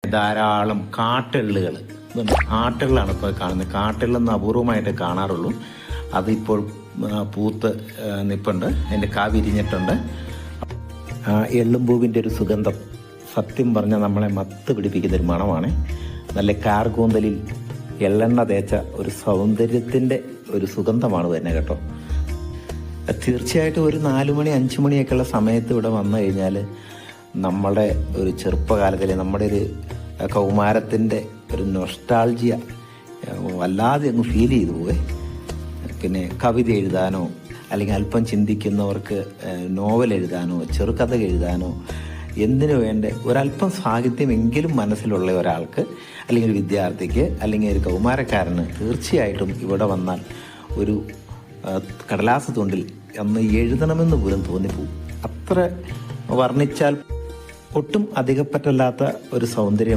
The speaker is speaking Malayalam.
ധാരാളം കാട്ടെള്ളുകൾ, ആട്ടുകളാണ് ഇപ്പോൾ കാണുന്നത്. കാട്ടെള്ളൊന്നും അപൂർവമായിട്ട് കാണാറുള്ളൂ. അതിപ്പോൾ പൂത്ത് നിൽപ്പുണ്ട്, അതിൻ്റെ കാ വിരിഞ്ഞിട്ടുണ്ട്. എള്ളുംപൂവിൻ്റെ ഒരു സുഗന്ധം സത്യം പറഞ്ഞാൽ നമ്മളെ മത്ത് പിടിപ്പിക്കുന്നൊരു മണമാണ്. നല്ല കാർകൂന്തലിൽ എള്ളെണ്ണ തേച്ച ഒരു സൗന്ദര്യത്തിൻ്റെ ഒരു സുഗന്ധമാണ് തന്നെ കേട്ടോ. തീർച്ചയായിട്ടും ഒരു 4 മണി 5 മണിയൊക്കെയുള്ള സമയത്ത് ഇവിടെ വന്നു കഴിഞ്ഞാൽ നമ്മുടെ ഒരു ചെറുപ്പകാലത്തിലെ നമ്മുടെ ഒരു കൗമാരത്തിൻ്റെ ഒരു നൊസ്റ്റാൾജിയ വല്ലാതെ അങ്ങ് ഫീൽ ചെയ്തു പോവേ. പിന്നെ കവിത എഴുതാനോ അല്ലെങ്കിൽ അല്പം ചിന്തിക്കുന്നവർക്ക് നോവൽ എഴുതാനോ ചെറുകഥ എഴുതാനോ എന്തിനു വേണ്ട ഒരല്പം സാഹിത്യമെങ്കിലും മനസ്സിലുള്ള ഒരാൾക്ക് അല്ലെങ്കിൽ ഒരു വിദ്യാർത്ഥിക്ക് അല്ലെങ്കിൽ ഒരു കൗമാരക്കാരന് തീർച്ചയായിട്ടും ഇവിടെ വന്നാൽ ഒരു കടലാസ് തുണ്ടിൽ അന്ന് എഴുതണമെന്ന് പോലും തോന്നിപ്പോവും. അത്ര വർണ്ണിച്ചാൽ ഒട്ടും അധികപ്പറ്റല്ലാത്ത ഒരു സൗന്ദര്യം